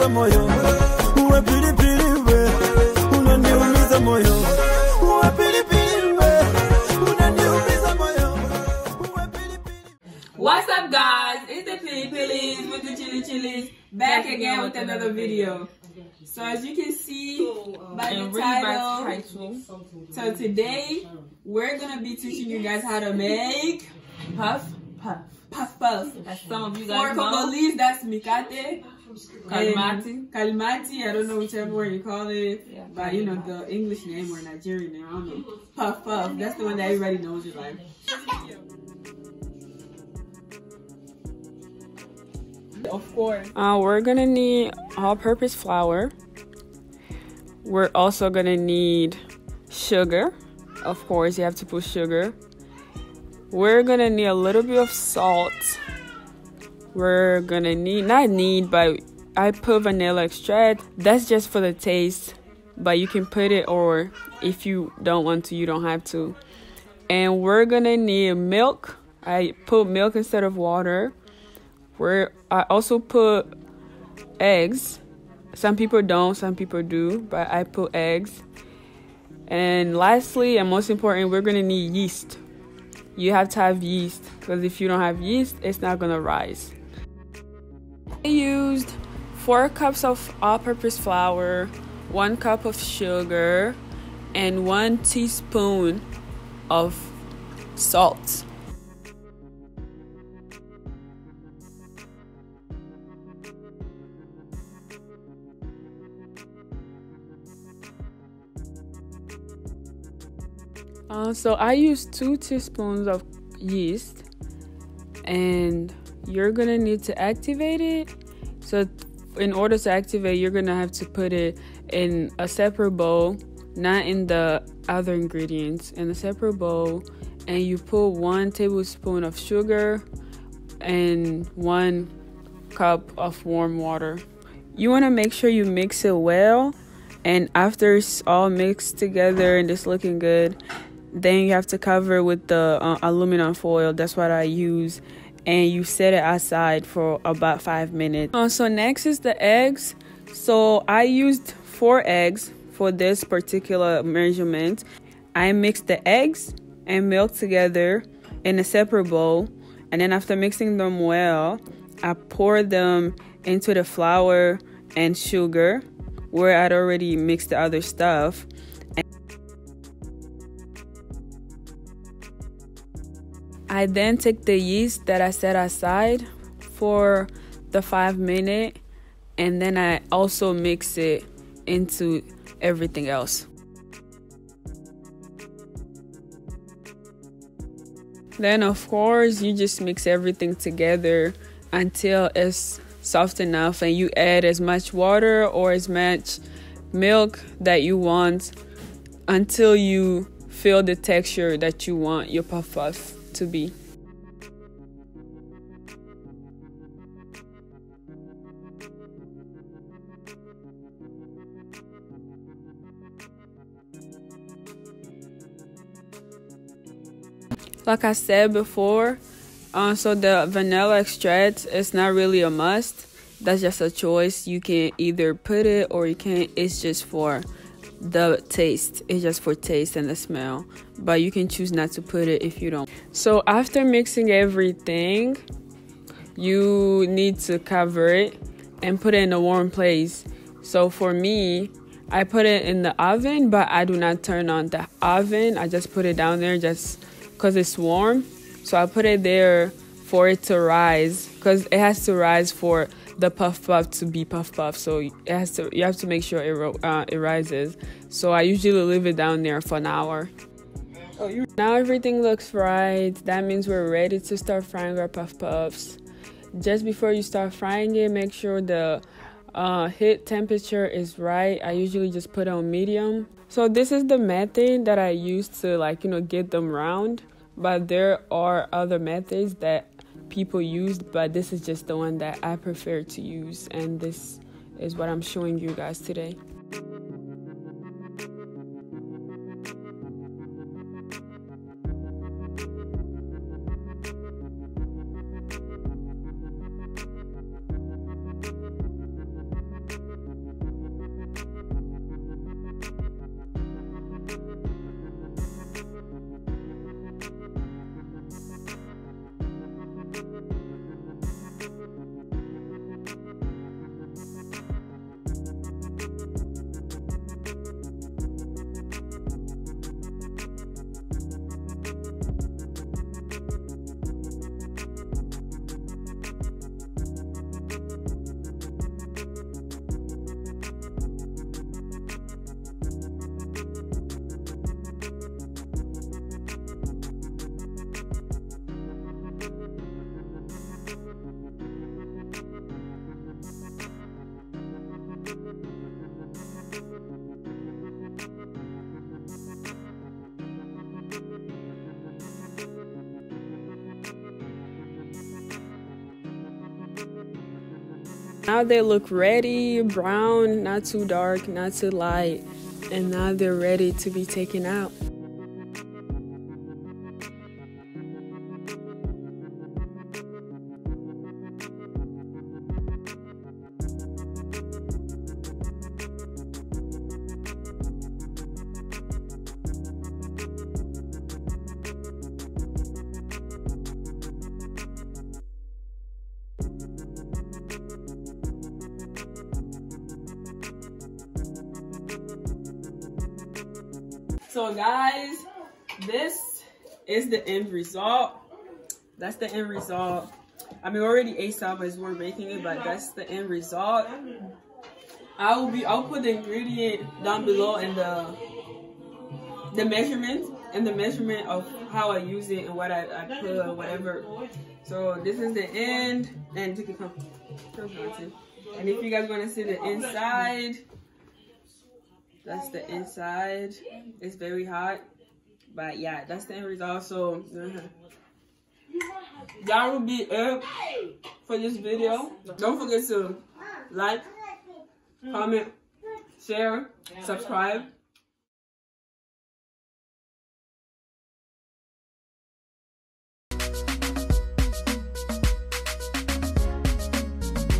unaniumiza moyo. Uwe pilipili we, unaniumiza moyo. Uwe pilipili we, unaniumiza moyo. Uwe pilipili. What's up, guys? It's the PILIPILIS with the chilies back again with another video. So as you can see by the title, so today we're gonna be teaching you guys how to make puff. As some of you guys know. For Congolese, that's MIKATE. KAIMATI. I don't know whichever way you call it, yeah, but you know the English name or Nigerian name. I don't know. Puff. That's the one that everybody knows it like. Of course. We're gonna need all-purpose flour. We're also gonna need sugar. Of course, you have to put sugar. We're gonna need a little bit of salt. We're gonna need, but I put vanilla extract. That's just for the taste, but you can put it, or if you don't want to, you don't have to. And we're gonna need milk. I put milk instead of water. I also put eggs. Some people don't, some people do, but I put eggs. And lastly, and most important, we're gonna need yeast. You have to have yeast, because if you don't have yeast, it's not gonna rise. I used 4 cups of all-purpose flour, 1 cup of sugar, and 1 teaspoon of salt. So I used 2 teaspoons of yeast, and you're gonna need to activate it. So in order to activate, you're gonna have to put it in a separate bowl, not in the other ingredients, in a separate bowl, and you put 1 tablespoon of sugar and 1 cup of warm water. You want to make sure you mix it well, and after it's all mixed together and it's looking good, then you have to cover it with the aluminum foil. That's what I use, and you set it aside for about 5 minutes. So next is the eggs. So I used 4 eggs for this particular measurement. I mixed the eggs and milk together in a separate bowl, and then after mixing them well, I poured them into the flour and sugar where I'd already mixed the other stuff. I then take the yeast that I set aside for the 5 minutes, and then I also mix it into everything else. Then of course you just mix everything together until it's soft enough, and you add as much water or as much milk that you want until you feel the texture that you want your puff to be. Like I said before, so the vanilla extract is not really a must. That's just a choice. You can either put it or you can't. It's just for the taste. It's just for taste and the smell, but you can choose not to put it if you don't. So after mixing everything, you need to cover it and put it in a warm place. So for me, I put it in the oven, but I do not turn on the oven. I just put it down there just because it's warm. So I put it there for it to rise, because it has to rise for the puff to be puff. So you have to make sure it rises. So I usually leave it down there for an hour. Now everything looks right. That means we're ready to start frying our puffs. Just before you start frying it, make sure the heat temperature is right. I usually just put it on medium. So this is the method that I use to get them round, but there are other methods that people use, but this is just the one that I prefer to use, and this is what I'm showing you guys today. Now they look ready, brown, not too dark, not too light, and now they're ready to be taken out. So guys, this is the end result. That's the end result. I mean, we already ate some as we're making it, but that's the end result. I'll put the ingredient down below and the measurement of how I use it and what I put or whatever. So this is the end, and you can come. And if you guys want to see the inside, that's the inside. It's very hot, but yeah, that's the end result. So that will be it for this video. Don't forget to like, comment, share, subscribe.